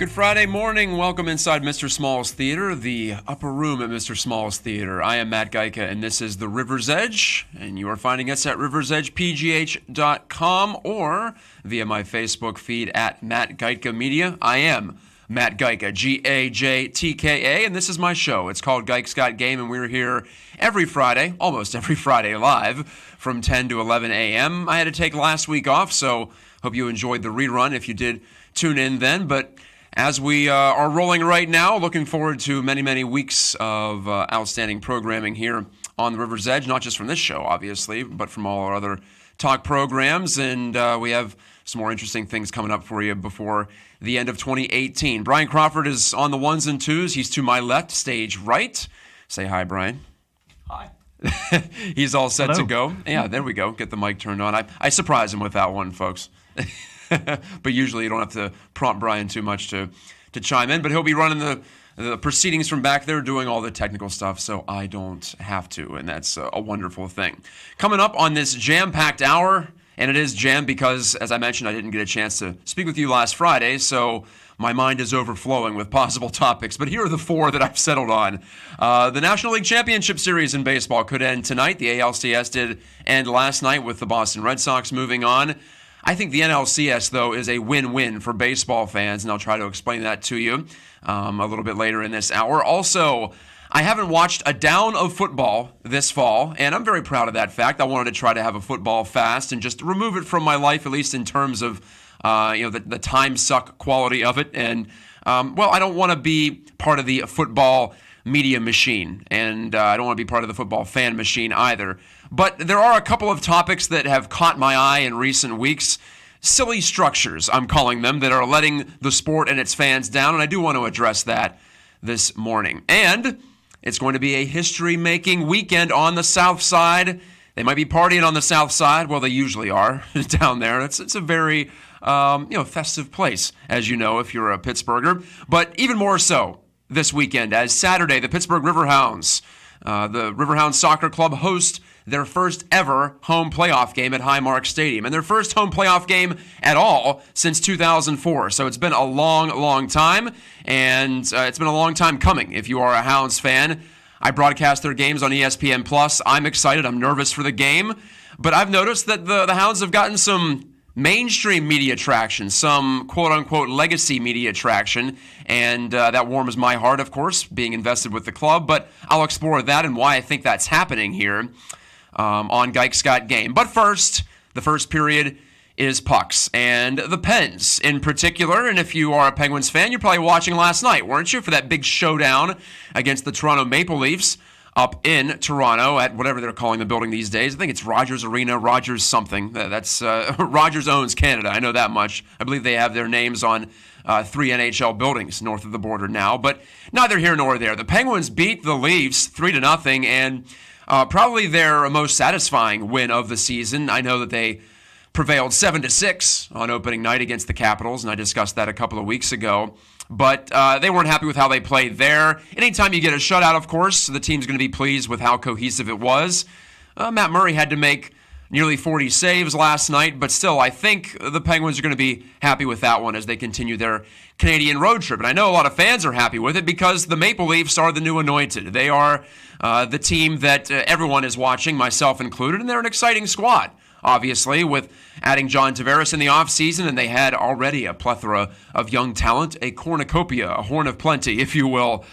Good Friday morning. Welcome inside Mr. Small's Theater, the upper room at Mr. Small's Theater. I am Matt Gike, and this is the River's Edge, and you are finding us at riversedgepgh.com or via my Facebook feed at Matt Gike Media. I am Matt Gike, G-A-J-T-K-A, and this is my show. It's called Gike's Got Game, and we're here every Friday, almost every Friday live, from 10 to 11 a.m. I had to take last week off, so hope you enjoyed the rerun if you did tune in then, but as we are rolling right now, looking forward to many, many weeks of outstanding programming here on the River's Edge, not just from this show, obviously, but from all our other talk programs. And we have some more interesting things coming up for you before the end of 2018. Brian Crawford is on the ones and twos. He's to my left, stage right. Say hi, Brian. Hi. He's all set Hello. to go. Yeah, there we go. Get the mic turned on. I surprise him with that one, folks. But usually you don't have to prompt Brian too much to chime in. But he'll be running the proceedings from back there, doing all the technical stuff, so I don't have to, and that's a wonderful thing. Coming up on this jam-packed hour, and it is jam because, as I mentioned, I didn't get a chance to speak with you last Friday, so my mind is overflowing with possible topics. But here are the four that I've settled on. The National League Championship Series in baseball could end tonight. The ALCS did end last night with the Boston Red Sox moving on. I think the NLCS, though, is a win-win for baseball fans, and I'll try to explain that to you a little bit later in this hour. Also, I haven't watched a down of football this fall, and I'm very proud of that fact. I wanted to try to have a football fast and just remove it from my life, at least in terms of the time suck quality of it. And, I don't want to be part of the football media machine, and I don't want to be part of the football fan machine either. But there are a couple of topics that have caught my eye in recent weeks. Silly structures, I'm calling them, that are letting the sport and its fans down, and I do want to address that this morning. And it's going to be a history-making weekend on the South Side. They might be partying on the South Side. Well, they usually are down there. It's a very festive place, as you know, if you're a Pittsburgher. But even more so this weekend, as Saturday, the Pittsburgh Riverhounds, the Riverhounds Soccer Club, host their first ever home playoff game at Highmark Stadium, and their first home playoff game at all since 2004. So it's been a long, long time, and it's been a long time coming if you are a Hounds fan. I broadcast their games on ESPN+. I'm excited. I'm nervous for the game, but I've noticed that the Hounds have gotten some mainstream media traction, some quote-unquote legacy media traction, and that warms my heart, of course, being invested with the club, but I'll explore that and why I think that's happening here on Gike's Got Game. But first, the first period is pucks, and the Pens in particular, and if you are a Penguins fan, you're probably watching last night, weren't you, for that big showdown against the Toronto Maple Leafs up in Toronto at whatever they're calling the building these days. I think it's Rogers Arena, Rogers something. That's Rogers owns Canada, I know that much. I believe they have their names on 3 NHL buildings north of the border now, but neither here nor there. The Penguins beat the Leafs 3-0, and probably their most satisfying win of the season. I know that they prevailed 7-6 on opening night against the Capitals, and I discussed that a couple of weeks ago. But they weren't happy with how they played there. Anytime you get a shutout, of course, the team's going to be pleased with how cohesive it was. Matt Murray had to make nearly 40 saves last night, but still, I think the Penguins are going to be happy with that one as they continue their Canadian road trip. And I know a lot of fans are happy with it because the Maple Leafs are the new anointed. They are the team that everyone is watching, myself included, and they're an exciting squad. Obviously, with adding John Tavares in the offseason, and they had already a plethora of young talent, a cornucopia, a horn of plenty, if you will,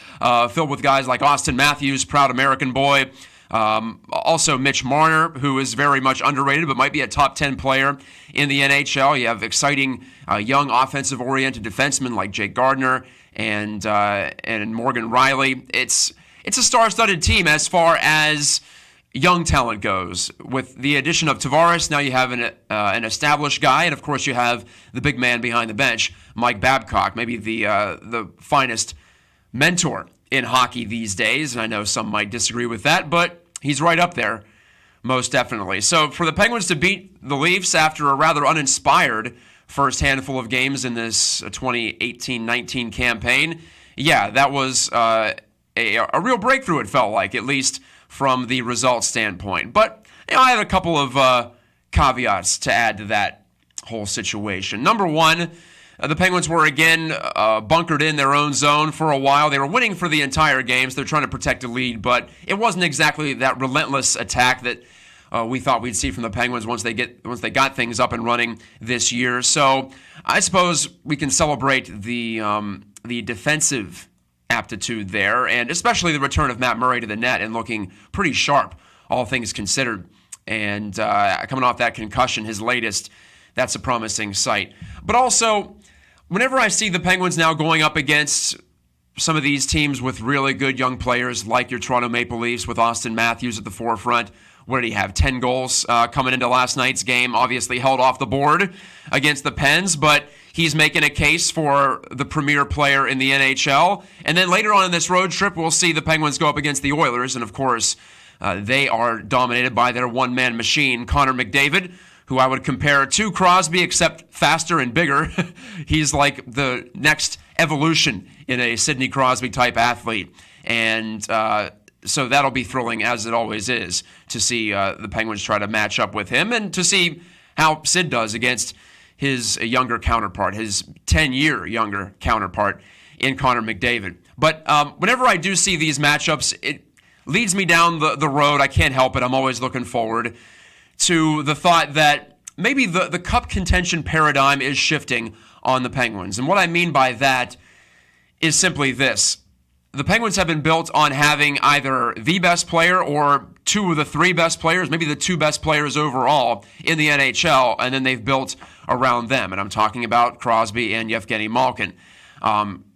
filled with guys like Austin Matthews, proud American boy, also Mitch Marner, who is very much underrated but might be a top 10 player in the NHL. You have exciting young offensive-oriented defensemen like Jake Gardiner and Morgan Riley. It's a star-studded team as far as young talent goes. With the addition of Tavares, now you have an established guy, and of course you have the big man behind the bench, Mike Babcock, maybe the finest mentor in hockey these days, and I know some might disagree with that, but he's right up there, most definitely. So for the Penguins to beat the Leafs after a rather uninspired first handful of games in this 2018-19 campaign, yeah, that was a real breakthrough, it felt like, at least from the results standpoint. But I have a couple of caveats to add to that whole situation. Number one, The Penguins were again bunkered in their own zone for a while. They were winning for the entire game, so they're trying to protect a lead, but it wasn't exactly that relentless attack that we thought we'd see from the Penguins once they got things up and running this year. So I suppose we can celebrate the defensive aptitude there, and especially the return of Matt Murray to the net and looking pretty sharp, all things considered. And coming off that concussion, his latest, that's a promising sight. But also, whenever I see the Penguins now going up against some of these teams with really good young players, like your Toronto Maple Leafs with Austin Matthews at the forefront, what did he have? 10 goals coming into last night's game, obviously held off the board against the Pens, but he's making a case for the premier player in the NHL. And then later on in this road trip, we'll see the Penguins go up against the Oilers, and of course, they are dominated by their one-man machine, Connor McDavid, who I would compare to Crosby, except faster and bigger. He's like the next evolution in a Sidney Crosby-type athlete. And so that'll be thrilling, as it always is, to see the Penguins try to match up with him and to see how Sid does against his younger counterpart, his 10-year younger counterpart in Connor McDavid. But whenever I do see these matchups, it leads me down the road. I can't help it. I'm always looking forward to the thought that maybe the cup contention paradigm is shifting on the Penguins. And what I mean by that is simply this. The Penguins have been built on having either the best player or two of the three best players, maybe the two best players overall in the NHL, and then they've built around them. And I'm talking about Crosby and Yevgeny Malkin.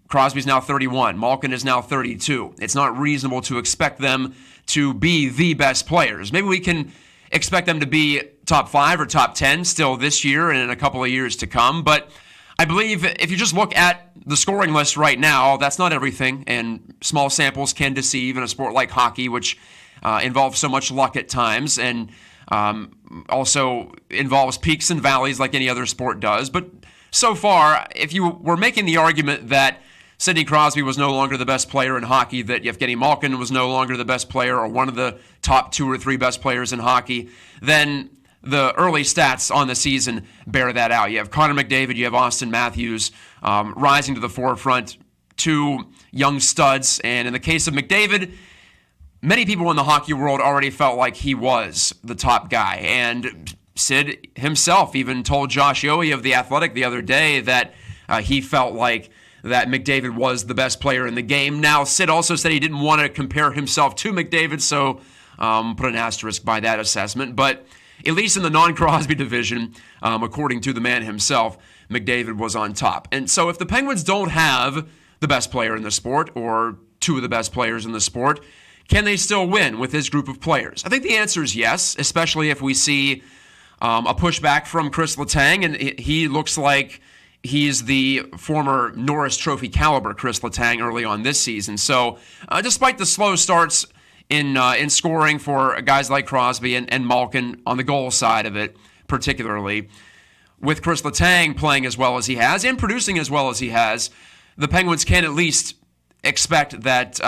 Crosby's now 31. Malkin is now 32. It's not reasonable to expect them to be the best players. Maybe we can expect them to be top 5 or top 10 still this year and in a couple of years to come. But I believe if you just look at the scoring list right now, that's not everything. And small samples can deceive in a sport like hockey, which involves so much luck at times and also involves peaks and valleys like any other sport does. But so far, if you were making the argument that Sidney Crosby was no longer the best player in hockey, that Yevgeny Malkin was no longer the best player or one of the top 2 or 3 best players in hockey, then the early stats on the season bear that out. You have Connor McDavid, you have Austin Matthews rising to the forefront, 2 young studs. And in the case of McDavid, many people in the hockey world already felt like he was the top guy. And Sid himself even told Josh Yohe of The Athletic the other day that he felt like that McDavid was the best player in the game. Now, Sid also said he didn't want to compare himself to McDavid, so put an asterisk by that assessment. But at least in the non-Crosby division, according to the man himself, McDavid was on top. And so if the Penguins don't have the best player in the sport or 2 of the best players in the sport, can they still win with this group of players? I think the answer is yes, especially if we see a pushback from Chris Letang, and he looks like he's the former Norris Trophy caliber Chris Letang early on this season. So despite the slow starts in scoring for guys like Crosby and Malkin on the goal side of it, particularly, with Chris Letang playing as well as he has and producing as well as he has, the Penguins can at least expect that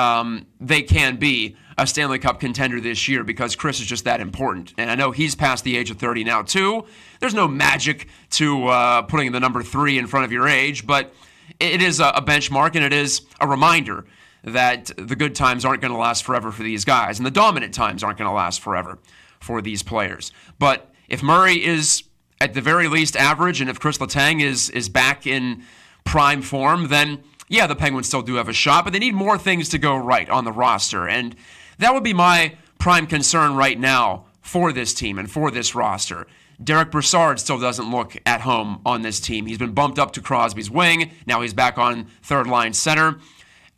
they can be a Stanley Cup contender this year because Chris is just that important. And I know he's past the age of 30 now, too. There's no magic to putting the number 3 in front of your age, but it is a benchmark and it is a reminder that the good times aren't going to last forever for these guys, and the dominant times aren't going to last forever for these players. But if Murray is at the very least average, and if Chris Letang is back in prime form, then yeah, the Penguins still do have a shot, but they need more things to go right on the roster. And that would be my prime concern right now for this team and for this roster. Derek Brassard still doesn't look at home on this team. He's been bumped up to Crosby's wing. Now he's back on third-line center.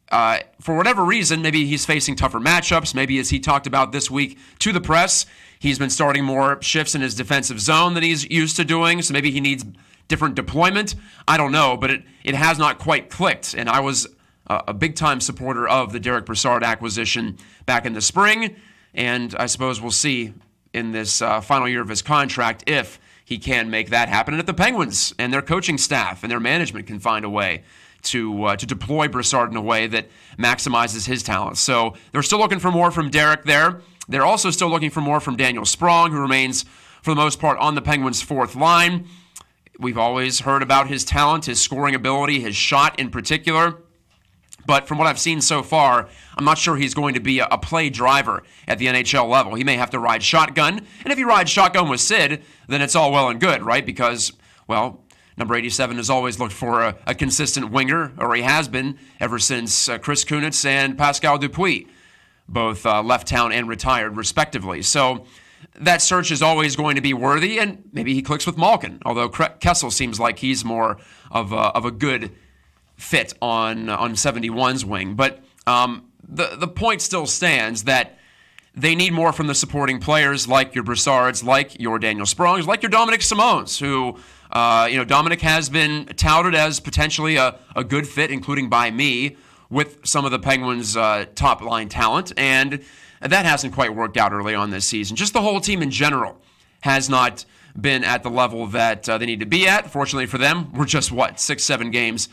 For whatever reason, maybe he's facing tougher matchups. Maybe, as he talked about this week to the press, he's been starting more shifts in his defensive zone than he's used to doing, so maybe he needs different deployment. I don't know, but it has not quite clicked, and I was a big-time supporter of the Derek Brassard acquisition back in the spring, and I suppose we'll see in this final year of his contract if he can make that happen, and if the Penguins and their coaching staff and their management can find a way to deploy Brassard in a way that maximizes his talents. So they're still looking for more from Derek there. They're also still looking for more from Daniel Sprong, who remains, for the most part, on the Penguins' fourth line. We've always heard about his talent, his scoring ability, his shot in particular. But from what I've seen so far, I'm not sure he's going to be a play driver at the NHL level. He may have to ride shotgun. And if he rides shotgun with Sid, then it's all well and good, right? Because, well, number 87 has always looked for a consistent winger, or he has been ever since Chris Kunitz and Pascal Dupuis, both left town and retired, respectively. So that search is always going to be worthy, and maybe he clicks with Malkin, although Kessel seems like he's more of a good fit on 71's wing. But the point still stands that they need more from the supporting players like your Brassards, like your Daniel Sprongs, like your Dominic Simones, who, Dominic has been touted as potentially a good fit, including by me, with some of the Penguins' top-line talent, and that hasn't quite worked out early on this season. Just the whole team in general has not been at the level that they need to be at. Fortunately for them, we're just, 6-7 games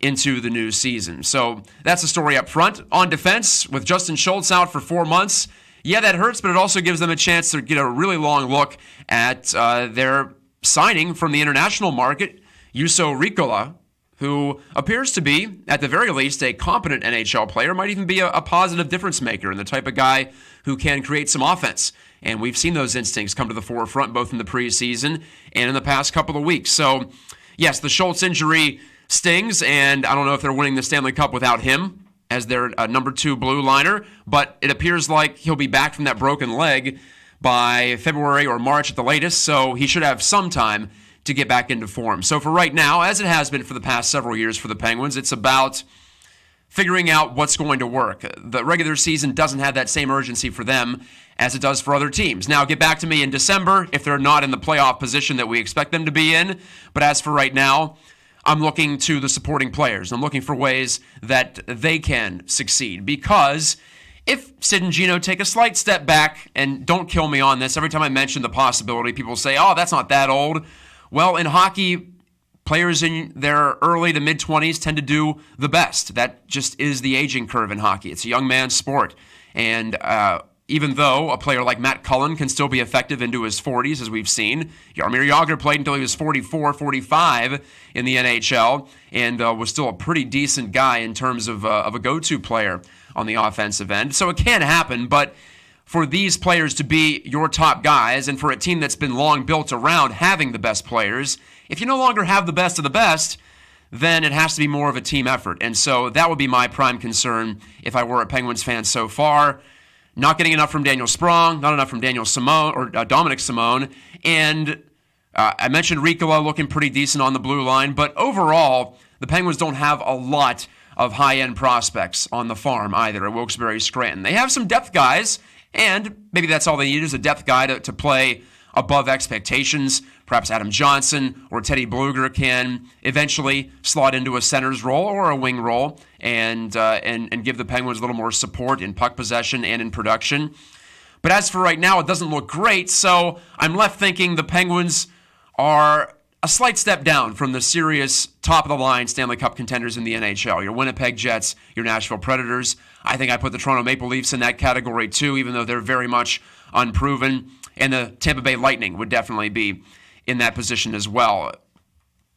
into the new season. So that's the story up front. On defense, with Justin Schultz out for 4 months, yeah, that hurts, but it also gives them a chance to get a really long look at their signing from the international market, Juuso Riikola, who appears to be, at the very least, a competent NHL player, might even be a positive difference maker and the type of guy who can create some offense. And we've seen those instincts come to the forefront both in the preseason and in the past couple of weeks. So, yes, the Schultz injury stings, and I don't know if they're winning the Stanley Cup without him as their number 2 blue liner, but it appears like he'll be back from that broken leg by February or March at the latest, so he should have some time to get back into form. So for right now, as it has been for the past several years for the Penguins, it's about figuring out what's going to work. The regular season doesn't have that same urgency for them as it does for other teams. Now, get back to me in December if they're not in the playoff position that we expect them to be in, but as for right now, I'm looking to the supporting players. I'm looking for ways that they can succeed, because if Sid and Gino take a slight step back, and don't kill me on this, every time I mention the possibility, people say, oh, that's not that old. Well, in hockey, players in their early to mid-20s tend to do the best. That just is the aging curve in hockey. It's a young man's sport. And even though a player like Matt Cullen can still be effective into his 40s, as we've seen, Jaromir Jagr played until he was 44, 45 in the NHL, and was still a pretty decent guy in terms of a go-to player on the offensive end. So it can happen, but for these players to be your top guys, and for a team that's been long built around having the best players, if you no longer have the best of the best, then it has to be more of a team effort. And so that would be my prime concern if I were a Penguins fan so far. Not getting enough from Daniel Sprong, not enough from Daniel Simone or Dominic Simone, and I mentioned Riikola looking pretty decent on the blue line, but overall, the Penguins don't have a lot of high-end prospects on the farm either at Wilkes-Barre Scranton. They have some depth guys, and maybe that's all they need is a depth guy to play above expectations. Perhaps Adam Johnson or Teddy Bluger can eventually slot into a center's role or a wing role and give the Penguins a little more support in puck possession and in production. But as for right now, it doesn't look great, so I'm left thinking the Penguins are a slight step down from the serious top-of-the-line Stanley Cup contenders in the NHL. Your Winnipeg Jets, your Nashville Predators. I think I put the Toronto Maple Leafs in that category too, even though they're very much unproven. And the Tampa Bay Lightning would definitely be in that position as well.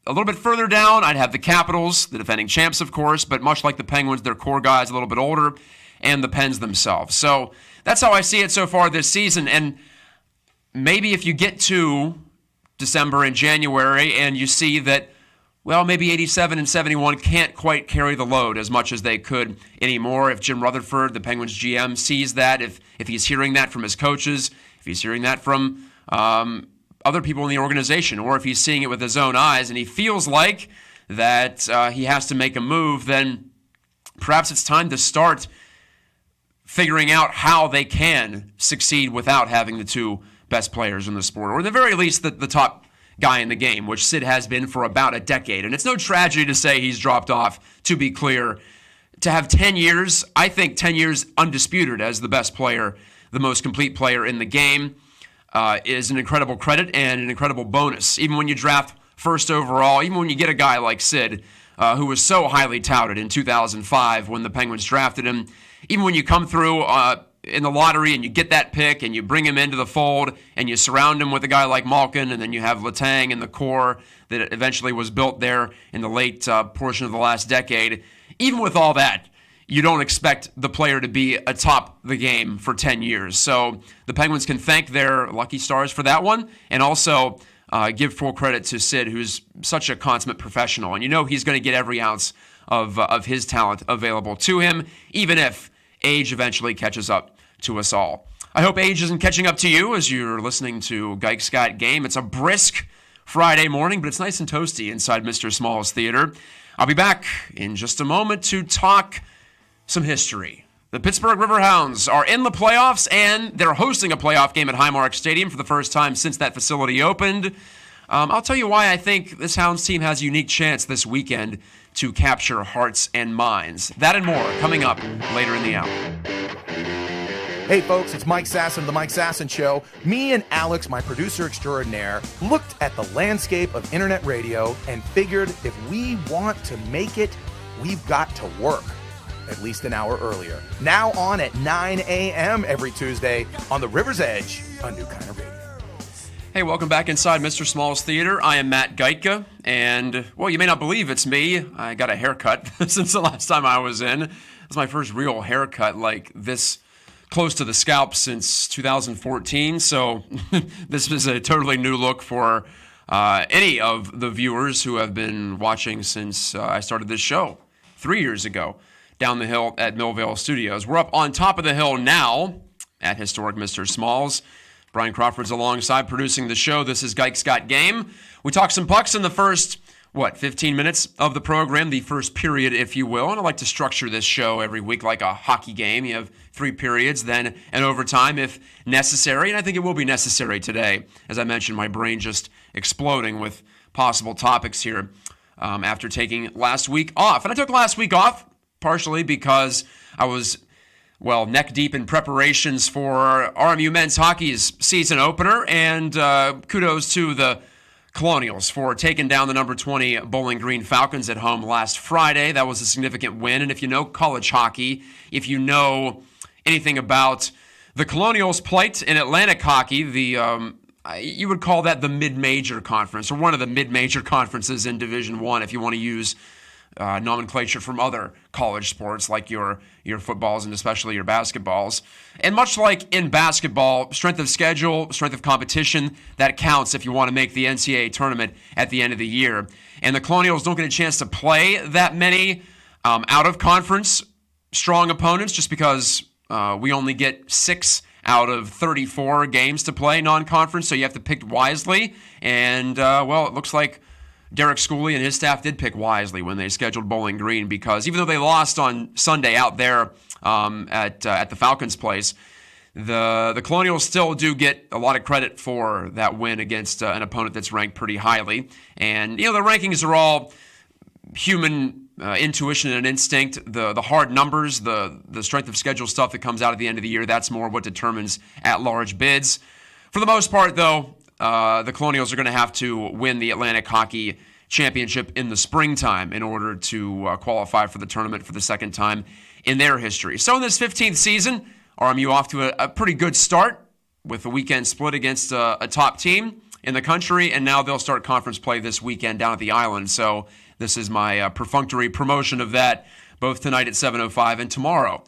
A little bit further down, I'd have the Capitals, the defending champs, of course, but much like the Penguins, their core guys a little bit older, and the Pens themselves. So that's how I see it so far this season. And maybe if you get to December and January and you see that, well, maybe 87 and 71 can't quite carry the load as much as they could anymore. If Jim Rutherford, the Penguins GM, sees that, if he's hearing that from his coaches, if he's hearing that from other people in the organization, or if he's seeing it with his own eyes and he feels like that he has to make a move, then perhaps it's time to start figuring out how they can succeed without having the two best players in the sport, or at the very least the top guy in the game, which Sid has been for about a decade. And it's no tragedy to say he's dropped off, to be clear. To have 10 years, I think 10 years undisputed as the best player, the most complete player in the game, is an incredible credit and an incredible bonus. Even when you draft first overall, even when you get a guy like Sid, who was so highly touted in 2005 when the Penguins drafted him, even when you come through in the lottery and you get that pick and you bring him into the fold and you surround him with a guy like Malkin, and then you have Letang and the core that eventually was built there in the late portion of the last decade. Even with all that, you don't expect the player to be atop the game for 10 years. So the Penguins can thank their lucky stars for that one, and also give full credit to Sid, who's such a consummate professional. And you know he's going to get every ounce of his talent available to him, even if age eventually catches up to us all. I hope age isn't catching up to you as you're listening to Gike's Got Game. It's a brisk Friday morning, but it's nice and toasty inside Mr. Small's Theater. I'll be back in just a moment to talk some history. The Pittsburgh Riverhounds are in the playoffs, and they're hosting a playoff game at Highmark Stadium for the first time since that facility opened. I'll tell you why I think this Hounds team has a unique chance this weekend to capture hearts and minds. That and more coming up later in the hour. Hey folks, it's Mike Sasson of The Mike Sasson Show. Me and Alex, my producer extraordinaire, looked at the landscape of internet radio and figured if we want to make it, we've got to work at least an hour earlier. Now on at 9 a.m. every Tuesday on the River's Edge, a new kind of radio. Hey, welcome back inside Mr. Small's Theater. I am Matt Gike, and, well, you may not believe it's me. I got a haircut since the last time I was in. It's my first real haircut like this close to the scalp since 2014, so this is a totally new look for any of the viewers who have been watching since I started this show 3 years ago down the hill at Millvale Studios. We're up on top of the hill now at historic Mr. Small's. Brian Crawford's alongside producing the show. This is Gike's Got Game. We talk some pucks in the first, 15 minutes of the program, the first period, if you will. And I like to structure this show every week like a hockey game. You have 3 periods, then an overtime if necessary. And I think it will be necessary today. As I mentioned, my brain just exploding with possible topics here after taking last week off. And I took last week off partially because I was neck deep in preparations for RMU men's hockey's season opener, and kudos to the Colonials for taking down the number 20 Bowling Green Falcons at home last Friday. That was a significant win, and if you know college hockey, if you know anything about the Colonials' plight in Atlantic hockey, you would call that the mid-major conference, or one of the mid-major conferences in Division I, if you want to use nomenclature from other college sports like your footballs and especially your basketballs. And much like in basketball, strength of schedule, strength of competition, that counts if you want to make the NCAA tournament at the end of the year. And the Colonials don't get a chance to play that many out-of-conference strong opponents just because we only get 6 out of 34 games to play non-conference, so you have to pick wisely. And, it looks like Derek Schooley and his staff did pick wisely when they scheduled Bowling Green, because even though they lost on Sunday out there at the Falcons' place, the Colonials still do get a lot of credit for that win against an opponent that's ranked pretty highly. And, the rankings are all human intuition and instinct. The hard numbers, the strength of schedule stuff that comes out at the end of the year, that's more what determines at-large bids. For the most part, though, the Colonials are going to have to win the Atlantic Hockey Championship in the springtime in order to qualify for the tournament for the second time in their history. So in this 15th season, RMU off to a pretty good start with a weekend split against a top team in the country, and now they'll start conference play this weekend down at the Island. So this is my perfunctory promotion of that, both tonight at 7:05 and tomorrow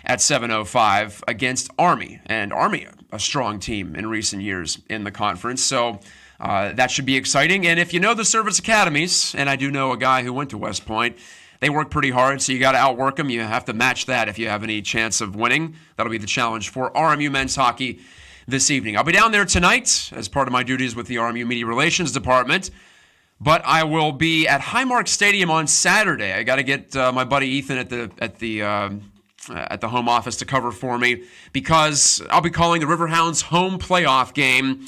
at 7:05 against Army. And Army, a strong team in recent years in the conference. So that should be exciting. And if you know the service academies, and I do know a guy who went to West Point, they work pretty hard, so you got to outwork them. You have to match that if you have any chance of winning. That'll be the challenge for RMU men's hockey this evening. I'll be down there tonight as part of my duties with the RMU Media Relations Department. But I will be at Highmark Stadium on Saturday. I got to get my buddy Ethan at the home office to cover for me, because I'll be calling the Riverhounds home playoff game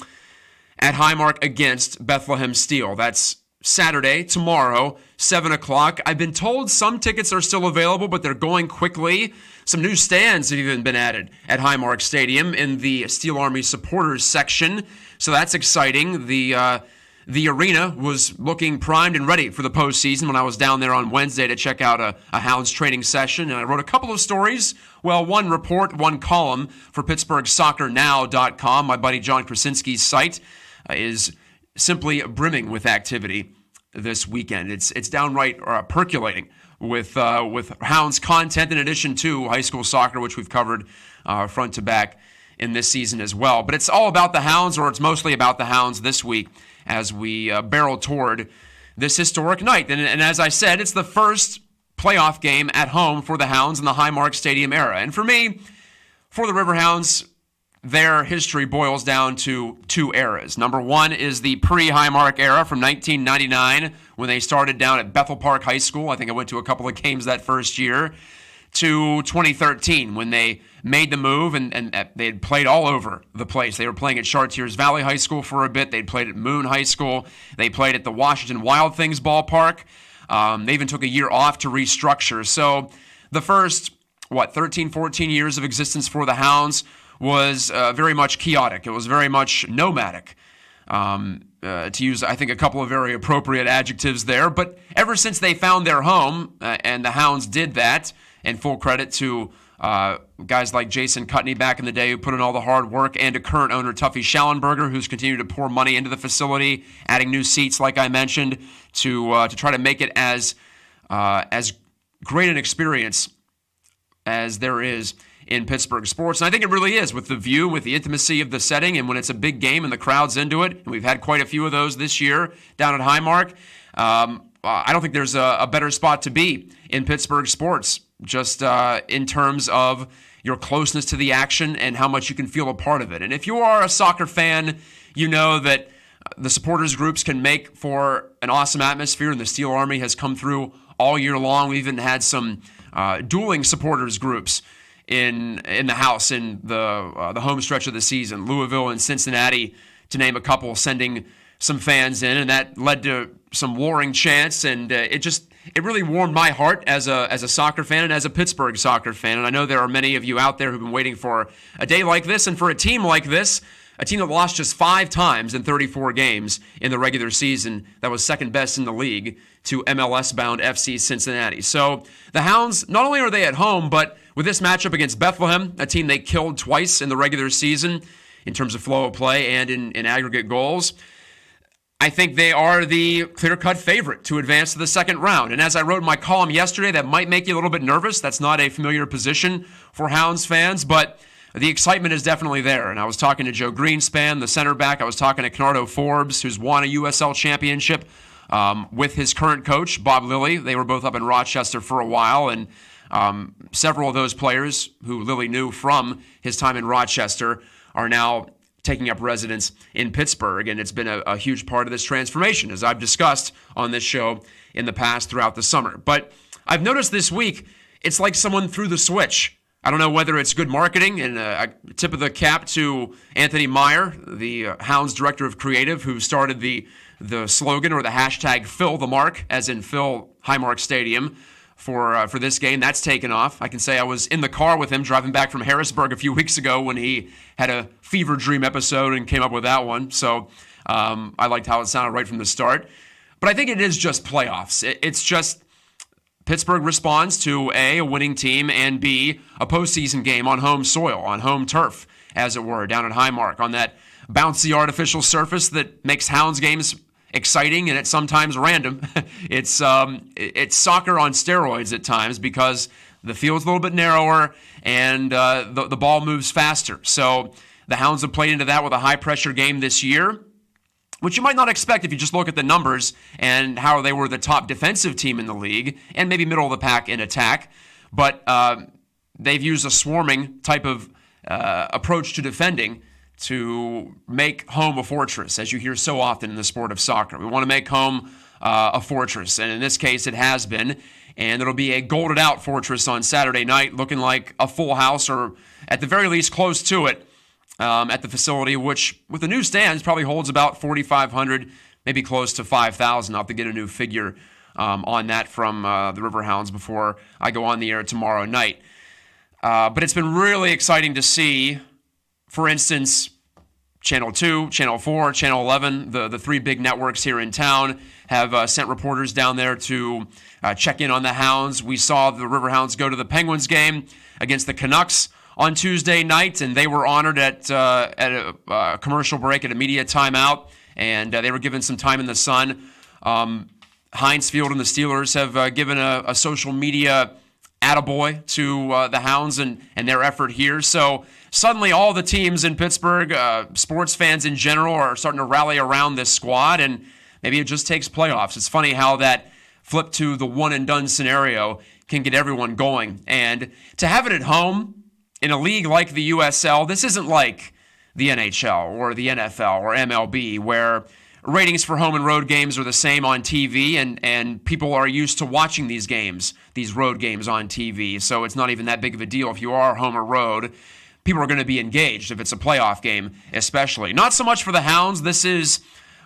at Highmark against Bethlehem Steel. That's Saturday, tomorrow, 7 o'clock. I've been told some tickets are still available, but they're going quickly. Some new stands have even been added at Highmark Stadium in the Steel Army supporters section, so that's exciting. The the arena was looking primed and ready for the postseason when I was down there on Wednesday to check out a Hounds training session. And I wrote a couple of stories. Well, one report, one column for PittsburghSoccerNow.com. My buddy John Krasinski's site is simply brimming with activity this weekend. It's downright percolating with Hounds content in addition to high school soccer, which we've covered front to back in this season as well. But it's all about the Hounds, or it's mostly about the Hounds this week as we barrel toward this historic night. And as I said, it's the first playoff game at home for the Hounds in the Highmark Stadium era. And for me, for the Riverhounds, their history boils down to two eras. Number one is the pre-Highmark era from 1999 when they started down at Bethel Park High School. I think I went to a couple of games that first year. To 2013 when they made the move and they had played all over the place. They were playing at Chartiers Valley High School for a bit. They'd played at Moon High School. They played at the Washington Wild Things ballpark. They even took a year off to restructure. So the first, 13, 14 years of existence for the Hounds was very much chaotic. It was very much nomadic. To use, I think, a couple of very appropriate adjectives there. But ever since they found their home, and the Hounds did that, and full credit to guys like Jason Cutney back in the day who put in all the hard work, and to current owner Tuffy Schallenberger, who's continued to pour money into the facility, adding new seats, like I mentioned, to try to make it as great an experience as there is in Pittsburgh sports. And I think it really is, with the view, with the intimacy of the setting, and when it's a big game and the crowd's into it. And we've had quite a few of those this year down at Highmark. I don't think there's a better spot to be in Pittsburgh sports, just in terms of your closeness to the action and how much you can feel a part of it. And if you are a soccer fan, you know that the supporters groups can make for an awesome atmosphere, and the Steel Army has come through all year long. We even had some dueling supporters groups in the house in the home stretch of the season. Louisville and Cincinnati, to name a couple, sending some fans in, and that led to some warring chants, and it really warmed my heart as a soccer fan and as a Pittsburgh soccer fan. And I know there are many of you out there who've been waiting for a day like this, and for a team like this, a team that lost just 5 times in 34 games in the regular season, that was second best in the league to MLS-bound FC Cincinnati. So the Hounds, not only are they at home, but with this matchup against Bethlehem, a team they killed twice in the regular season in terms of flow of play and in aggregate goals, I think they are the clear-cut favorite to advance to the second round. And as I wrote in my column yesterday, that might make you a little bit nervous. That's not a familiar position for Hounds fans, but the excitement is definitely there. And I was talking to Joe Greenspan, the center back. I was talking to Kenardo Forbes, who's won a USL championship with his current coach, Bob Lilly. They were both up in Rochester for a while, and several of those players who Lilly knew from his time in Rochester are now taking up residence in Pittsburgh, and it's been a huge part of this transformation, as I've discussed on this show in the past throughout the summer. But I've noticed this week, it's like someone threw the switch. I don't know whether it's good marketing, and a tip of the cap to Anthony Meyer, the Hounds Director of Creative, who started the slogan or the hashtag Fill the Mark, as in Fill Highmark Stadium, for this game. That's taken off. I can say I was in the car with him driving back from Harrisburg a few weeks ago when he had a fever dream episode and came up with that one. So I liked how it sounded right from the start. But I think it is just playoffs. It's just Pittsburgh responds to A, winning team, and B, a postseason game on home soil, on home turf, as it were, down at Highmark, on that bouncy artificial surface that makes Hounds games exciting and it's sometimes random. It's soccer on steroids at times because the field's a little bit narrower and the ball moves faster. So the Hounds have played into that with a high-pressure game this year, which you might not expect if you just look at the numbers and how they were the top defensive team in the league and maybe middle of the pack in attack. But they've used a swarming type of approach to defending to make home a fortress, as you hear so often in the sport of soccer. We want to make home a fortress, and in this case it has been, and it'll be a golded out fortress on Saturday night, looking like a full house, or at the very least close to it, at the facility, which with the new stands probably holds about 4,500, maybe close to 5,000. I'll have to get a new figure on that from the Riverhounds before I go on the air tomorrow night. But it's been really exciting to see, for instance, Channel 2, Channel 4, Channel 11, the three big networks here in town have sent reporters down there to check in on the Hounds. We saw the Riverhounds go to the Penguins game against the Canucks on Tuesday night, and they were honored at a commercial break, at a media timeout, and they were given some time in the sun. Heinz Field and the Steelers have given a social media attaboy to the Hounds and their effort here. So suddenly all the teams in Pittsburgh, sports fans in general, are starting to rally around this squad, and maybe it just takes playoffs. It's funny how that flip to the one-and-done scenario can get everyone going. And to have it at home in a league like the USL, this isn't like the NHL or the NFL or MLB, where ratings for home and road games are the same on TV, and people are used to watching these games, these road games on TV. So it's not even that big of a deal if you are home or road. People are going to be engaged if it's a playoff game, especially. Not so much for the Hounds. This is,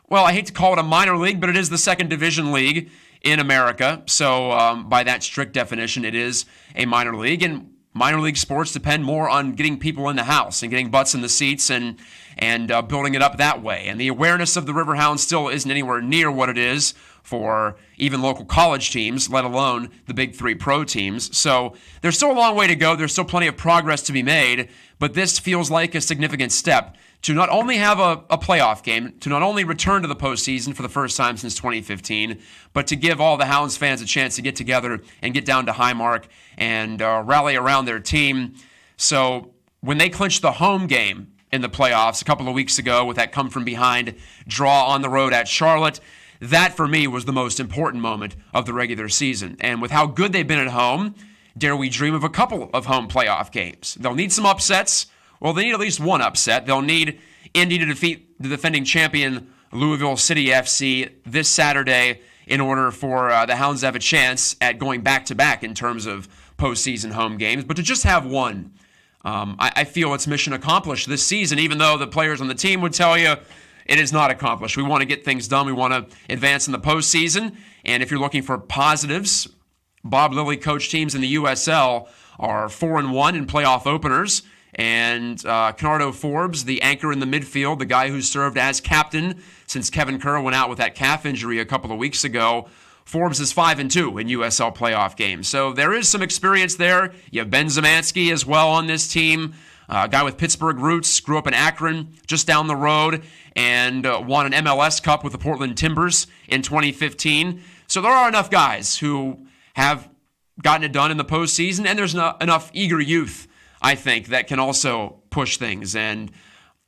well, I hate to call it a minor league, but it is the second division league in America. So by that strict definition, it is a minor league. And minor league sports depend more on getting people in the house and getting butts in the seats and building it up that way. And the awareness of the Riverhounds still isn't anywhere near what it is for even local college teams, let alone the big three pro teams. So there's still a long way to go. There's still plenty of progress to be made, but this feels like a significant step to not only have a playoff game, to not only return to the postseason for the first time since 2015, but to give all the Hounds fans a chance to get together and get down to Highmark and rally around their team. So when they clinched the home game in the playoffs a couple of weeks ago with that come-from-behind draw on the road at Charlotte, that for me was the most important moment of the regular season. And with how good they've been at home, dare we dream of a couple of home playoff games. They'll need some upsets. Well, they need at least one upset. They'll need Indy to defeat the defending champion Louisville City FC this Saturday in order for the Hounds to have a chance at going back-to-back in terms of postseason home games. But to just have one, I feel it's mission accomplished this season, even though the players on the team would tell you it is not accomplished. We want to get things done. We want to advance in the postseason. And if you're looking for positives, Bob Lilly coach teams in the USL are 4-1 in playoff openers. And Kenardo Forbes, the anchor in the midfield, the guy who served as captain since Kevin Kerr went out with that calf injury a couple of weeks ago, Forbes is 5-2 in USL playoff games. So there is some experience there. You have Ben Zemansky as well on this team, a guy with Pittsburgh roots, grew up in Akron, just down the road, and won an MLS Cup with the Portland Timbers in 2015. So there are enough guys who have gotten it done in the postseason, and there's enough eager youth, I think, that can also push things. And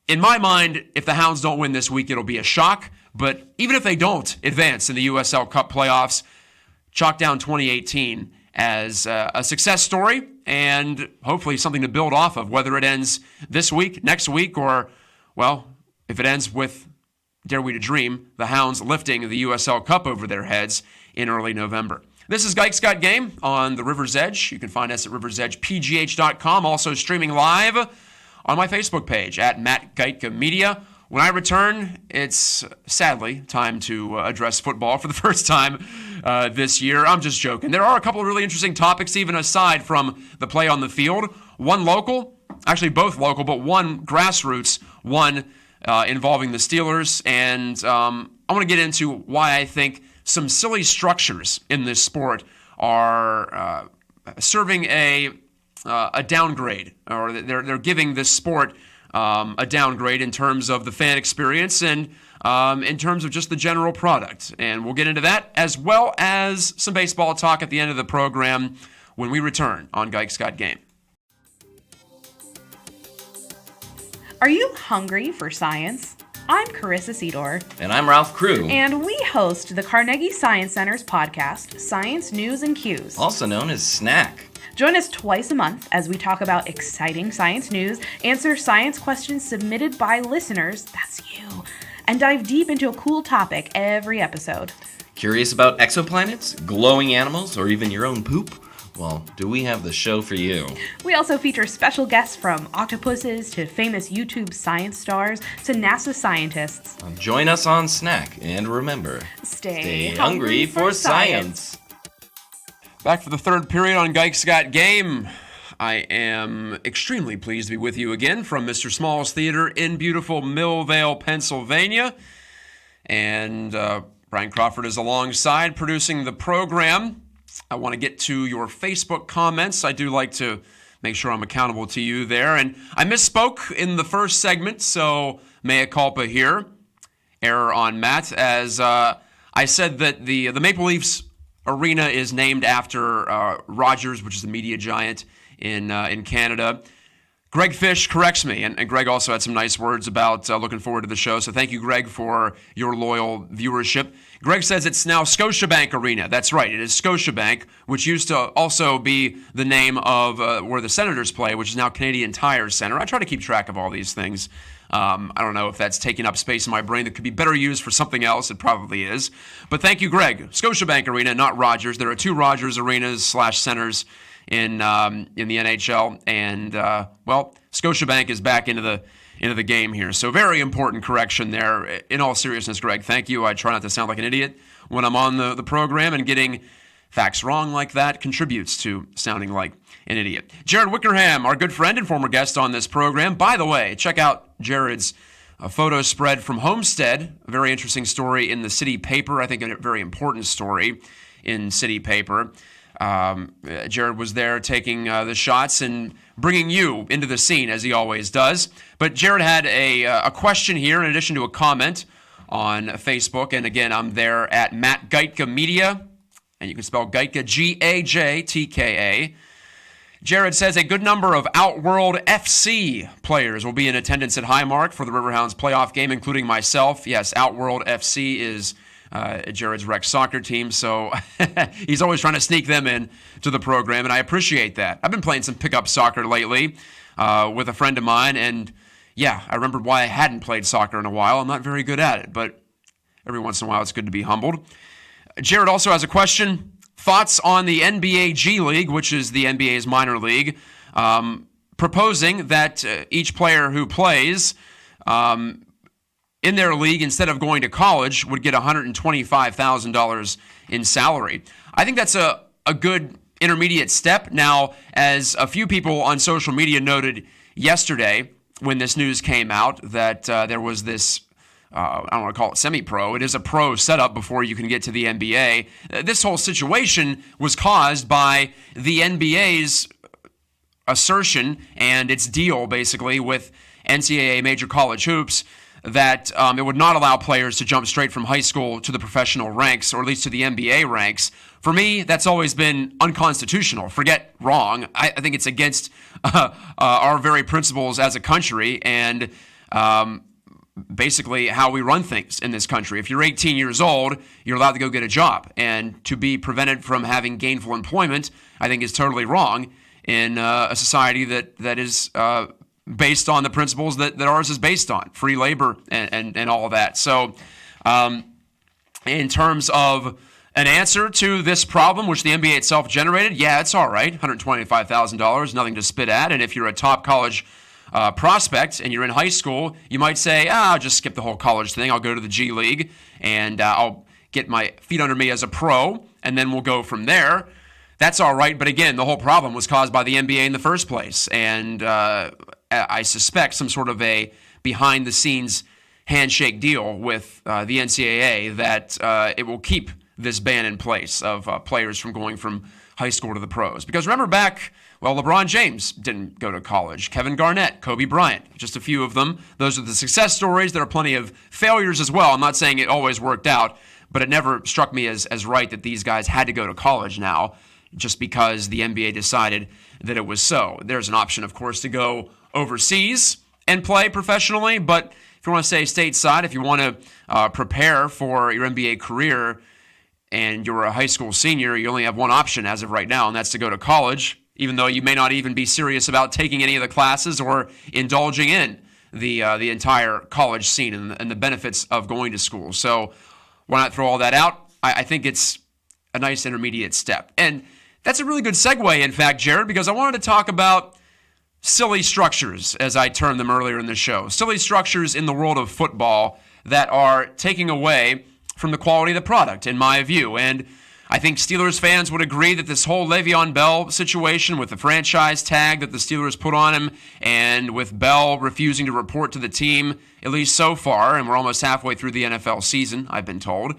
in my mind, if the Hounds don't win this week, it'll be a shock. But even if they don't advance in the USL Cup playoffs, chalk down 2018 as a success story and hopefully something to build off of, whether it ends this week, next week, or, well, if it ends with, dare we to dream, the Hounds lifting the USL Cup over their heads in early November. This is Gike's Got Game on the River's Edge. You can find us at riversedgepgh.com, also streaming live on my Facebook page at Matt Gike Media. When I return, it's sadly time to address football for the first time this year. I'm just joking. There are a couple of really interesting topics, even aside from the play on the field. One local, actually both local, but one grassroots, one involving the Steelers. And I want to get into why I think some silly structures in this sport are serving a downgrade, or they're giving this sport a downgrade in terms of the fan experience and in terms of just the general product. And we'll get into that as well as some baseball talk at the end of the program when we return on Gike's Got Game. Are you hungry for science? I'm Carissa Sedor. And I'm Ralph Crew. And we host the Carnegie Science Center's podcast, Science News and Cues. Also known as Snack. Join us twice a month as we talk about exciting science news, answer science questions submitted by listeners, that's you, and dive deep into a cool topic every episode. Curious about exoplanets, glowing animals, or even your own poop? Well, do we have the show for you? We also feature special guests from octopuses to famous YouTube science stars to NASA scientists. Join us on Snack, and remember, stay hungry for science. Back for the third period on Gike's Got Game. I am extremely pleased to be with you again from Mr. Small's Theater in beautiful Millvale, Pennsylvania. And Brian Crawford is alongside producing the program. I want to get to your Facebook comments. I do like to make sure I'm accountable to you there. And I misspoke in the first segment, so mea culpa here. Error on Matt, as I said that the Maple Leafs arena is named after Rogers, which is the media giant in Canada. Greg Fish corrects me, and Greg also had some nice words about looking forward to the show. So thank you, Greg, for your loyal viewership. Greg says it's now Scotiabank Arena. That's right, it is Scotiabank, which used to also be the name of where the Senators play, which is now Canadian Tire Center. I try to keep track of all these things. I don't know if that's taking up space in my brain that could be better used for something else. It probably is. But thank you, Greg. Scotiabank Arena, not Rogers. There are two Rogers arenas / centers in the NHL, and Scotiabank is back into the game here. So very important correction there. In all seriousness, Greg, thank you. I try not to sound like an idiot when I'm on the program, and getting facts wrong like that contributes to sounding like an idiot. Jared Wickerham, our good friend and former guest on this program. By the way, check out Jared's photo spread from Homestead, a very interesting story in the City Paper. I think a very important story in City Paper. Jared was there taking the shots and bringing you into the scene, as he always does. But Jared had a question here in addition to a comment on Facebook. And again, I'm there at Matt Gike Media, and you can spell Gike, G-A-J-T-K-A. Jared says a good number of Outworld FC players will be in attendance at Highmark for the Riverhounds playoff game, including myself. Yes, Outworld FC is Jared's rec soccer team, so he's always trying to sneak them in to the program, and I appreciate that. I've been playing some pickup soccer lately with a friend of mine, and yeah, I remembered why I hadn't played soccer in a while. I'm not very good at it, but every once in a while it's good to be humbled. Jared also has a question. Thoughts on the NBA G League, which is the NBA's minor league, proposing that each player who plays in their league, instead of going to college, would get $125,000 in salary. I think that's a good intermediate step. Now, as a few people on social media noted yesterday when this news came out, that there was this, I don't want to call it semi-pro. It is a pro setup before you can get to the NBA. This whole situation was caused by the NBA's assertion and its deal, basically, with NCAA Major College Hoops, that it would not allow players to jump straight from high school to the professional ranks, or at least to the NBA ranks. For me, that's always been unconstitutional. Forget wrong. I think it's against our very principles as a country, and basically how we run things in this country. If you're 18 years old, you're allowed to go get a job. And to be prevented from having gainful employment, I think is totally wrong in a society that is based on the principles that ours is based on, free labor and all of that. So in terms of an answer to this problem, which the NBA itself generated, yeah, it's all right. $125,000, nothing to spit at. And if you're a top college prospect and you're in high school, you might say, I'll just skip the whole college thing. I'll go to the G League and I'll get my feet under me as a pro, and then we'll go from there. That's all right. But again, the whole problem was caused by the NBA in the first place. And I suspect some sort of a behind-the-scenes handshake deal with the NCAA that it will keep this ban in place of players from going from high school to the pros. Because remember back, LeBron James didn't go to college. Kevin Garnett, Kobe Bryant, just a few of them. Those are the success stories. There are plenty of failures as well. I'm not saying it always worked out, but it never struck me as right that these guys had to go to college now just because the NBA decided that it was so. There's an option, of course, to go overseas and play professionally, but if you want to stay stateside, if you want to prepare for your NBA career and you're a high school senior, you only have one option as of right now, and that's to go to college, even though you may not even be serious about taking any of the classes or indulging in the entire college scene and the benefits of going to school. So why not throw all that out? I think it's a nice intermediate step. And that's a really good segue, in fact, Jared, because I wanted to talk about silly structures, as I termed them earlier in the show. Silly structures in the world of football that are taking away from the quality of the product, in my view. And I think Steelers fans would agree that this whole Le'Veon Bell situation with the franchise tag that the Steelers put on him and with Bell refusing to report to the team, at least so far, and we're almost halfway through the NFL season, I've been told,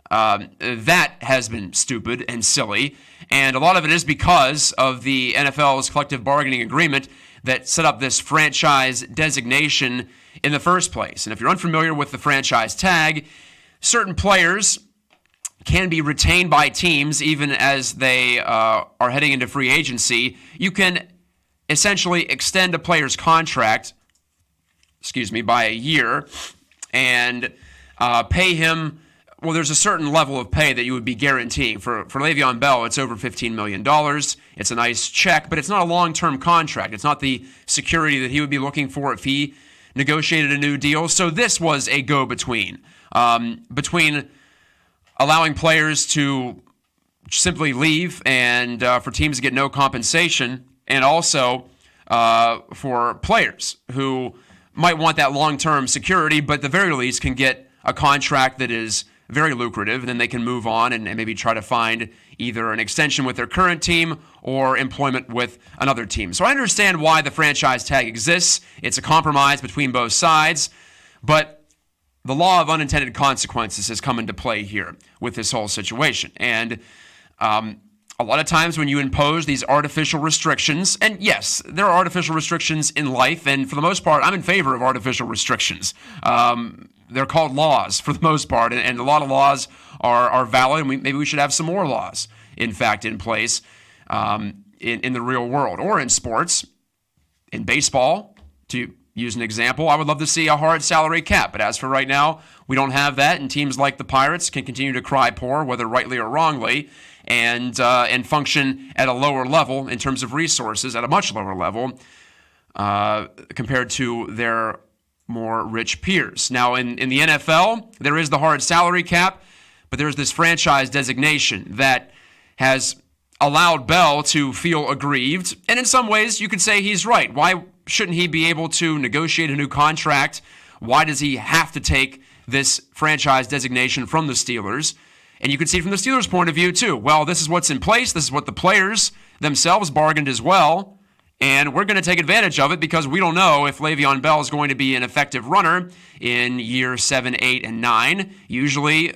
that has been stupid and silly. And a lot of it is because of the NFL's collective bargaining agreement that set up this franchise designation in the first place. And if you're unfamiliar with the franchise tag, certain players can be retained by teams even as they are heading into free agency. You can essentially extend a player's contract, by a year and pay him. Well, there's a certain level of pay that you would be guaranteeing. For Le'Veon Bell, it's over $15 million. It's a nice check, but it's not a long-term contract. It's not the security that he would be looking for if he negotiated a new deal. So this was a go-between, between allowing players to simply leave and for teams to get no compensation, and also for players who might want that long-term security, but at the very least can get a contract that is very lucrative, and then they can move on and maybe try to find either an extension with their current team or employment with another team. So I understand why the franchise tag exists. It's a compromise between both sides, but the law of unintended consequences has come into play here with this whole situation. And a lot of times when you impose these artificial restrictions, and yes, there are artificial restrictions in life, and for the most part, I'm in favor of artificial restrictions. They're called laws for the most part, and a lot of laws are valid, and maybe we should have some more laws, in fact, in place in the real world or in sports. In baseball, to use an example, I would love to see a hard salary cap, but as for right now, we don't have that, and teams like the Pirates can continue to cry poor, whether rightly or wrongly, and function at a lower level in terms of resources, at a much lower level compared to their more rich peers. Now, in the NFL, there is the hard salary cap, but there's this franchise designation that has allowed Bell to feel aggrieved, and in some ways, you could say he's right. Why shouldn't he be able to negotiate a new contract? Why does he have to take this franchise designation from the Steelers? And you can see from the Steelers' point of view, too. Well, this is what's in place. This is what the players themselves bargained as well. And we're going to take advantage of it because we don't know if Le'Veon Bell is going to be an effective runner in year 7, 8, and 9. Usually,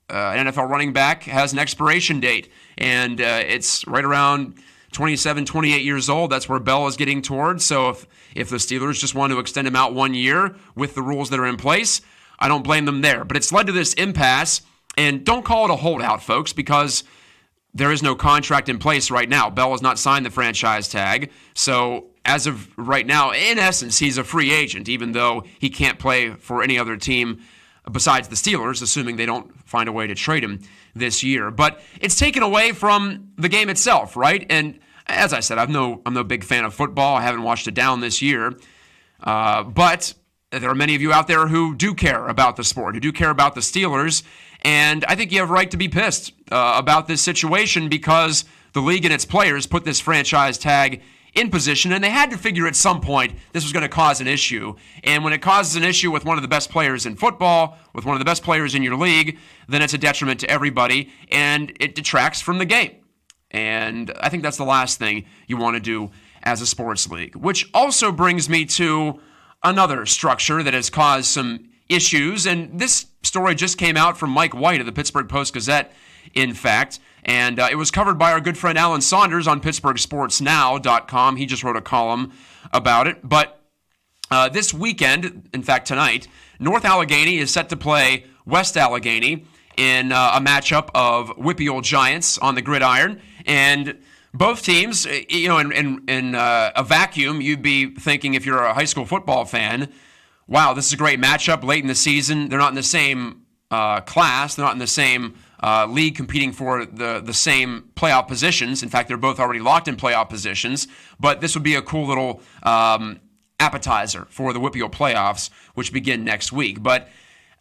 an NFL running back has an expiration date, and it's right around 27, 28 years old. That's where Bell is getting towards. So if the Steelers just want to extend him out 1 year with the rules that are in place, I don't blame them there. But it's led to this impasse. And don't call it a holdout, folks, because there is no contract in place right now. Bell has not signed the franchise tag. So as of right now, in essence, he's a free agent, even though he can't play for any other team besides the Steelers, assuming they don't find a way to trade him this year. But it's taken away from the game itself, right? And as I said, I'm no big fan of football. I haven't watched it down this year. But there are many of you out there who do care about the sport, who do care about the Steelers. And I think you have a right to be pissed about this situation because the league and its players put this franchise tag in position, and they had to figure at some point this was going to cause an issue. And when it causes an issue with one of the best players in football, with one of the best players in your league, then it's a detriment to everybody, and it detracts from the game. And I think that's the last thing you want to do as a sports league, which also brings me to another structure that has caused some issues, and this story just came out from Mike White of the Pittsburgh Post-Gazette, in fact, and it was covered by our good friend Alan Saunders on PittsburghSportsNow.com. He just wrote a column about it, but this weekend, in fact tonight, North Allegheny is set to play West Allegheny in a matchup of whippy old giants on the gridiron, and both teams, in a vacuum, you'd be thinking if you're a high school football fan, wow, this is a great matchup late in the season. They're not in the same class. They're not in the same league competing for the same playoff positions. In fact, they're both already locked in playoff positions. But this would be a cool little appetizer for the Whippy-O playoffs, which begin next week. But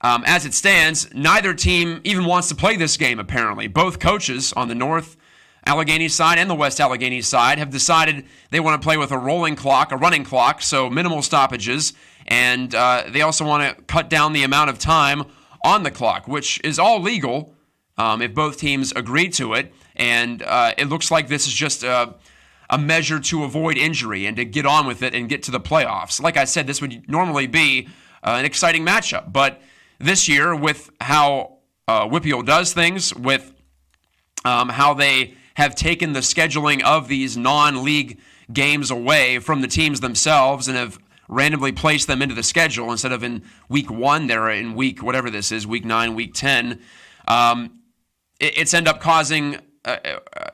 as it stands, neither team even wants to play this game, apparently. Both coaches on the North Allegheny side and the West Allegheny side have decided they want to play with a rolling clock, a running clock, so minimal stoppages. And they also want to cut down the amount of time on the clock, which is all legal if both teams agree to it. And it looks like this is just a measure to avoid injury and to get on with it and get to the playoffs. Like I said, this would normally be an exciting matchup. But this year, with how WPIAL does things, with how they have taken the scheduling of these non-league games away from the teams themselves and have randomly placed them into the schedule instead of in week 1, they're in week, whatever this is, week 9, week 10. It's end up causing...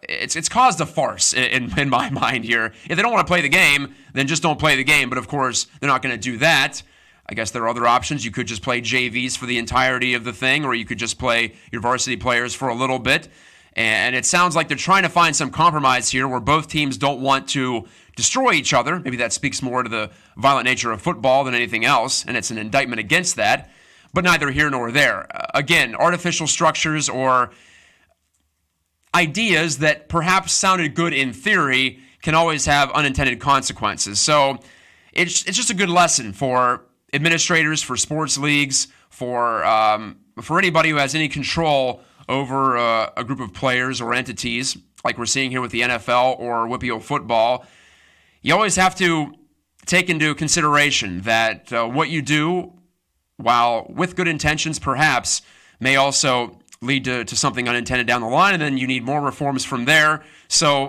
It's caused a farce in my mind here. If they don't want to play the game, then just don't play the game. But of course, they're not going to do that. I guess there are other options. You could just play JVs for the entirety of the thing, or you could just play your varsity players for a little bit. And it sounds like they're trying to find some compromise here where both teams don't want to destroy each other. Maybe that speaks more to the violent nature of football than anything else, and it's an indictment against that. But neither here nor there. Again, artificial structures or ideas that perhaps sounded good in theory can always have unintended consequences. So it's just a good lesson for administrators, for sports leagues, for anybody who has any control over a group of players or entities, like we're seeing here with the NFL or WPIAL football. You always have to take into consideration that what you do, while with good intentions perhaps, may also lead to something unintended down the line, and then you need more reforms from there. So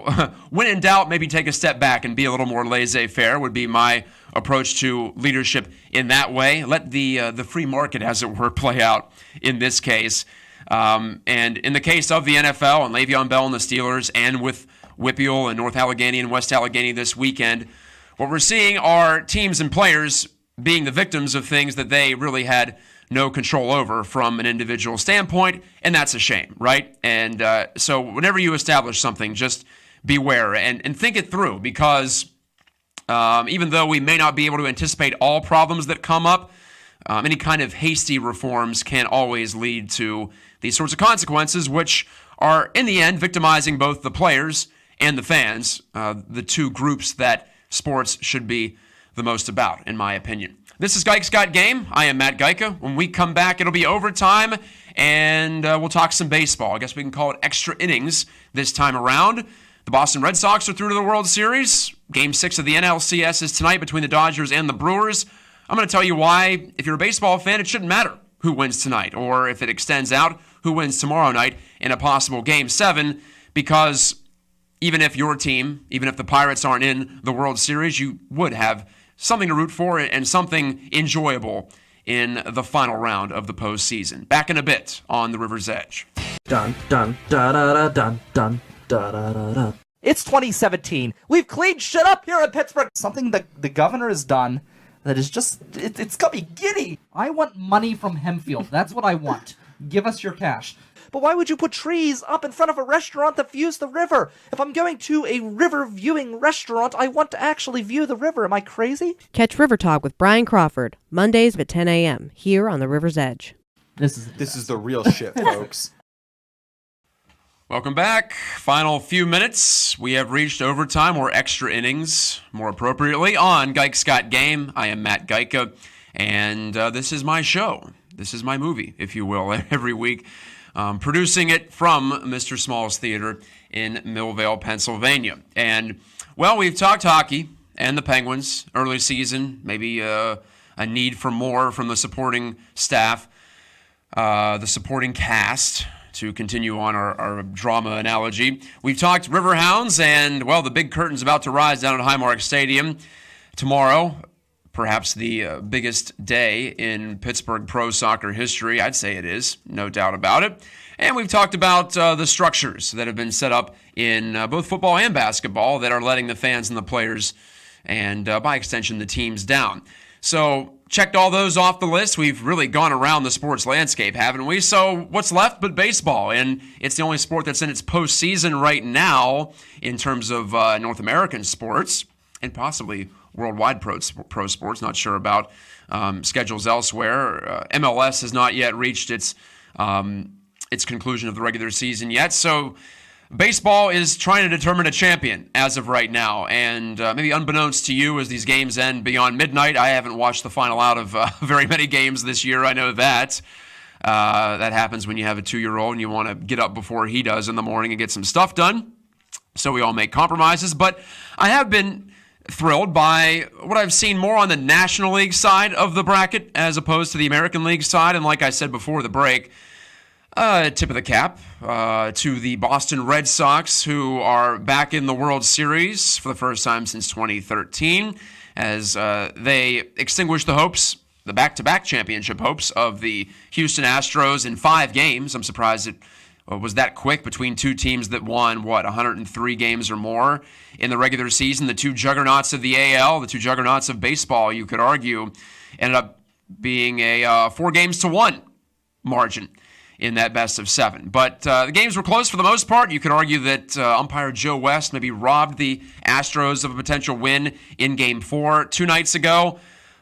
when in doubt, maybe take a step back and be a little more laissez-faire would be my approach to leadership in that way. Let the free market, as it were, play out in this case. And in the case of the NFL and Le'Veon Bell and the Steelers, and with WPIAL and North Allegheny and West Allegheny this weekend, what we're seeing are teams and players being the victims of things that they really had no control over from an individual standpoint, and that's a shame, right? And so whenever you establish something, just beware and think it through, because even though we may not be able to anticipate all problems that come up, any kind of hasty reforms can always lead to these sorts of consequences, which are, in the end, victimizing both the players and the fans, the two groups that sports should be the most about, in my opinion. This is Gike's Got Game. I am Matt Gike. When we come back, it'll be overtime, and we'll talk some baseball. I guess we can call it extra innings this time around. The Boston Red Sox are through to the World Series. Game 6 of the NLCS is tonight between the Dodgers and the Brewers. I'm going to tell you why, if you're a baseball fan, it shouldn't matter who wins tonight, or if it extends out, who wins tomorrow night in a possible Game 7, because even if your team, even if the Pirates aren't in the World Series, you would have something to root for and something enjoyable in the final round of the postseason. Back in a bit on the River's Edge. Dun, dun, da, da, da, dun, dun, da, da, da, da. It's 2017. We've cleaned shit up here in Pittsburgh. Something that the governor has done that is just, it's got me giddy. I want money from Hempfield. That's what I want. Give us your cash. But why would you put trees up in front of a restaurant that views the river? If I'm going to a river-viewing restaurant, I want to actually view the river. Am I crazy? Catch River Talk with Brian Crawford, Mondays at 10 a.m. here on the River's Edge. This is the real shit, folks. Welcome back. Final few minutes. We have reached overtime, or extra innings, more appropriately, on Gike's Got Game. I am Matt Gike, and this is my show. This is my movie, if you will, every week. Producing it from Mr. Small's Theater in Millvale, Pennsylvania. And, well, we've talked hockey and the Penguins, early season, maybe a need for more from the supporting staff, the supporting cast, to continue on our drama analogy. We've talked Riverhounds, and, well, the big curtain's about to rise down at Highmark Stadium tomorrow. Perhaps the biggest day in Pittsburgh pro soccer history. I'd say it is, no doubt about it. And we've talked about the structures that have been set up in both football and basketball that are letting the fans and the players, and by extension the teams, down. So checked all those off the list. We've really gone around the sports landscape, haven't we? So what's left but baseball? And it's the only sport that's in its postseason right now in terms of North American sports, and possibly worldwide pro sports. Not sure about schedules elsewhere. MLS has not yet reached its conclusion of the regular season yet. So baseball is trying to determine a champion as of right now. And maybe unbeknownst to you, as these games end beyond midnight, I haven't watched the final out of very many games this year. I know that. That happens when you have a 2-year-old and you want to get up before he does in the morning and get some stuff done. So we all make compromises. But I have been thrilled by what I've seen more on the National League side of the bracket as opposed to the American League side. And like I said before the break, tip of the cap to the Boston Red Sox, who are back in the World Series for the first time since 2013, as they extinguished the hopes, the back-to-back championship hopes of the Houston Astros in 5 games. I'm surprised it was that quick between two teams that won, 103 games or more in the regular season. The two juggernauts of the AL, the two juggernauts of baseball, you could argue, ended up being a 4-1 margin in that best of 7. But the games were close for the most part. You could argue that umpire Joe West maybe robbed the Astros of a potential win in Game 4 2 nights ago.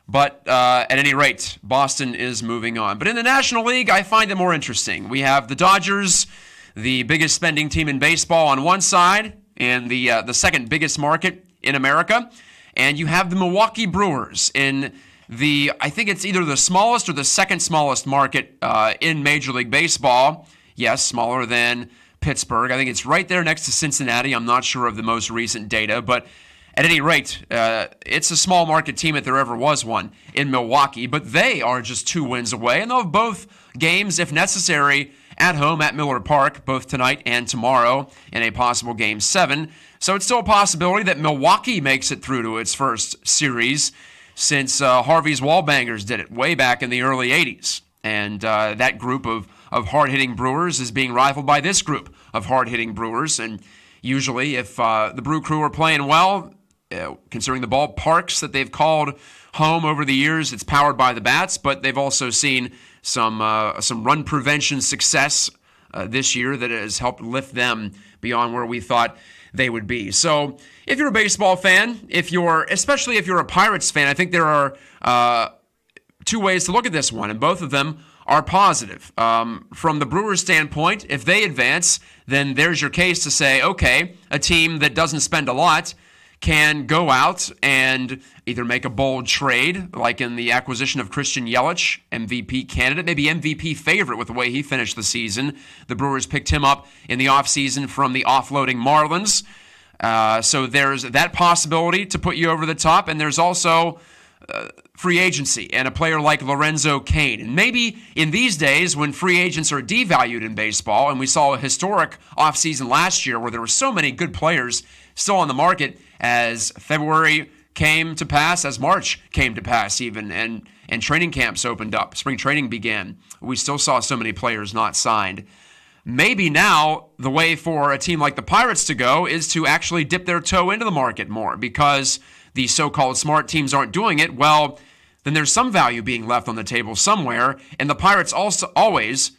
But at any rate, Boston is moving on. But in the National League, I find it more interesting. We have the Dodgers, the biggest spending team in baseball on one side, and the second biggest market in America. And you have the Milwaukee Brewers in I think it's either the smallest or the second smallest market in Major League Baseball. Yes, smaller than Pittsburgh. I think it's right there next to Cincinnati. I'm not sure of the most recent data, but at any rate, it's a small market team if there ever was one in Milwaukee, but they are just 2 wins away, and they'll have both games, if necessary, at home at Miller Park, both tonight and tomorrow in a possible Game 7. So it's still a possibility that Milwaukee makes it through to its first series since Harvey's Wallbangers did it way back in the early 80s. And that group of hard-hitting Brewers is being rivaled by this group of hard-hitting Brewers. And usually if the Brew Crew are playing well, considering the ballparks that they've called home over the years, it's powered by the bats, but they've also seen some run prevention success this year that has helped lift them beyond where we thought they would be. So if you're a baseball fan, especially if you're a Pirates fan, I think there are 2 ways to look at this one, and both of them are positive. From the Brewers' standpoint, if they advance, then there's your case to say, okay, a team that doesn't spend a lot can go out and either make a bold trade, like in the acquisition of Christian Yelich, MVP candidate, maybe MVP favorite with the way he finished the season. The Brewers picked him up in the offseason from the offloading Marlins. So there's that possibility to put you over the top, and there's also free agency and a player like Lorenzo Cain. And maybe in these days when free agents are devalued in baseball, and we saw a historic offseason last year where there were so many good players still on the market as February came to pass, as March came to pass even, and training camps opened up, spring training began. We still saw so many players not signed. Maybe now the way for a team like the Pirates to go is to actually dip their toe into the market more, because the so-called smart teams aren't doing it. Well, then there's some value being left on the table somewhere, and the Pirates also always,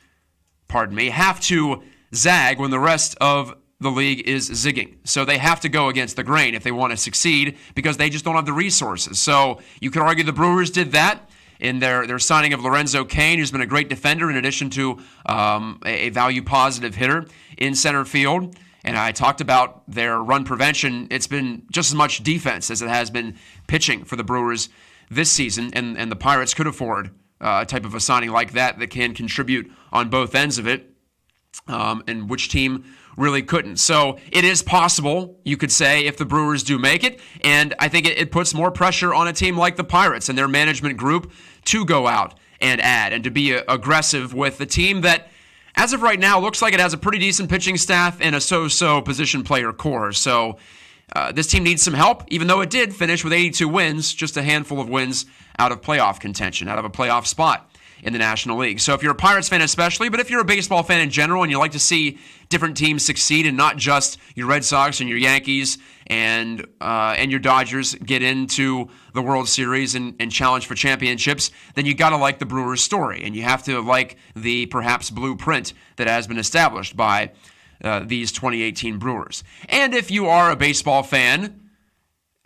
have to zag when the rest of the league is zigging. So they have to go against the grain if they want to succeed, because they just don't have the resources. So you could argue the Brewers did that in their signing of Lorenzo Cain, who's been a great defender in addition to a value-positive hitter in center field. And I talked about their run prevention. It's been just as much defense as it has been pitching for the Brewers this season, and the Pirates could afford a type of a signing like that can contribute on both ends of it, and which team really couldn't. So it is possible, you could say, if the Brewers do make it, and I think it puts more pressure on a team like the Pirates and their management group to go out and add and to be aggressive with the team that, as of right now, looks like it has a pretty decent pitching staff and a so-so position player core. So this team needs some help, even though it did finish with 82 wins, just a handful of wins out of playoff contention, out of a playoff spot in the National League. So if you're a Pirates fan especially, but if you're a baseball fan in general and you like to see different teams succeed and not just your Red Sox and your Yankees and your Dodgers get into the World Series and challenge for championships, then you got to like the Brewers story, and you have to like the perhaps blueprint that has been established by these 2018 Brewers. And if you are a baseball fan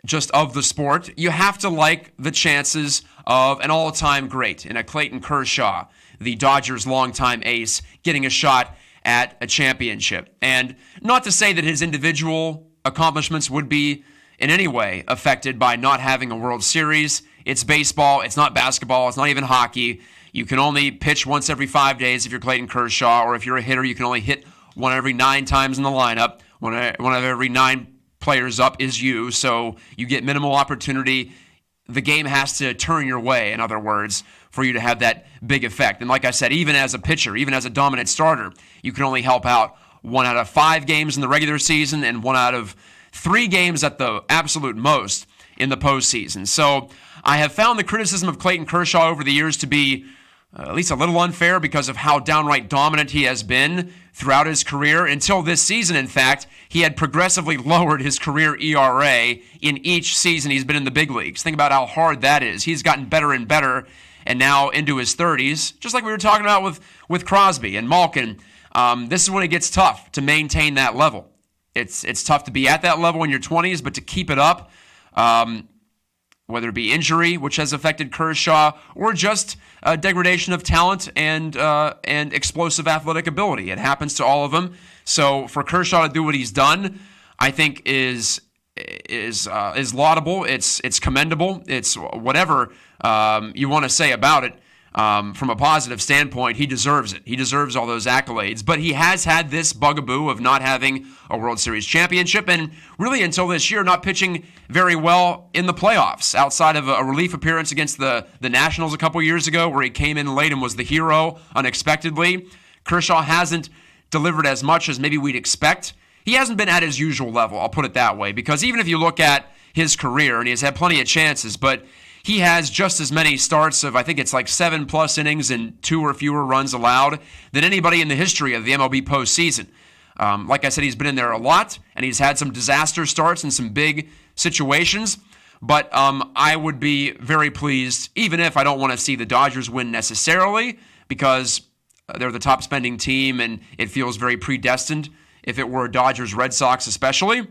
just of the sport, you have to like the chances of an all-time great in a Clayton Kershaw, the Dodgers' longtime ace, getting a shot at a championship. And not to say that his individual accomplishments would be in any way affected by not having a World Series. It's baseball. It's not basketball. It's not even hockey. You can only pitch once every 5 days if you're Clayton Kershaw, or if you're a hitter, you can only hit one every 9 times in the lineup. One of every 9 players up is you, so you get minimal opportunity. The game has to turn your way, in other words, for you to have that big effect. And like I said, even as a pitcher, even as a dominant starter, you can only help out 1 out of 5 games in the regular season and 1 out of 3 games at the absolute most in the postseason. So I have found the criticism of Clayton Kershaw over the years to be at least a little unfair because of how downright dominant he has been throughout his career. Until this season, in fact, he had progressively lowered his career ERA in each season he's been in the big leagues. Think about how hard that is. He's gotten better and better, and now into his 30s, just like we were talking about with Crosby and Malkin. This is when it gets tough to maintain that level. It's tough to be at that level in your 20s, but to keep it up, whether it be injury, which has affected Kershaw, or just degradation of talent and explosive athletic ability. It happens to all of them. So for Kershaw to do what he's done, I think is laudable. It's commendable. It's whatever you want to say about it. From a positive standpoint, he deserves it. He deserves all those accolades. But he has had this bugaboo of not having a World Series championship, and really until this year, not pitching very well in the playoffs, outside of a relief appearance against the Nationals a couple years ago, where he came in late and was the hero unexpectedly. Kershaw hasn't delivered as much as maybe we'd expect. He hasn't been at his usual level, I'll put it that way, because even if you look at his career, and he has had plenty of chances, but he has just as many starts of, I think it's like 7+ innings and 2 or fewer runs allowed than anybody in the history of the MLB postseason. Like I said, he's been in there a lot, and he's had some disaster starts in some big situations. But I would be very pleased, even if I don't want to see the Dodgers win necessarily, because they're the top spending team, and it feels very predestined if it were Dodgers-Red Sox especially.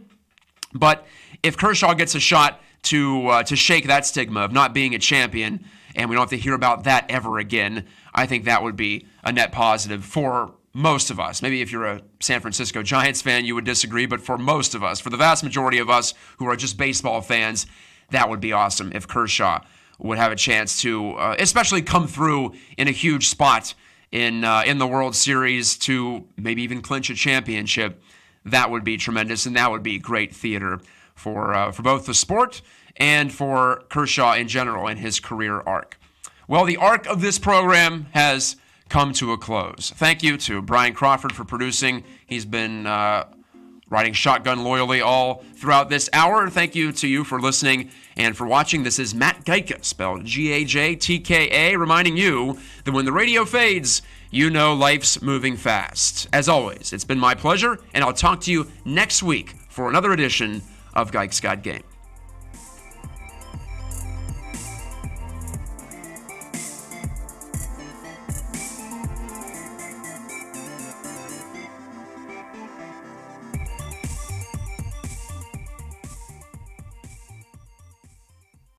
But if Kershaw gets a shot to shake that stigma of not being a champion, and we don't have to hear about that ever again, I think that would be a net positive for most of us. Maybe if you're a San Francisco Giants fan, you would disagree, but for most of us, for the vast majority of us who are just baseball fans, that would be awesome if Kershaw would have a chance to especially come through in a huge spot in the World Series to maybe even clinch a championship. That would be tremendous, and that would be great theater for both the sport and for Kershaw in general in his career arc. Well, the arc of this program has come to a close. Thank you to Brian Crawford for producing. He's been riding shotgun loyally all throughout this hour. Thank you to you for listening and for watching. This is Matt Gike, spelled Gajtka, reminding you that when the radio fades, you know life's moving fast. As always, it's been my pleasure, and I'll talk to you next week for another edition of Gike's Got Game.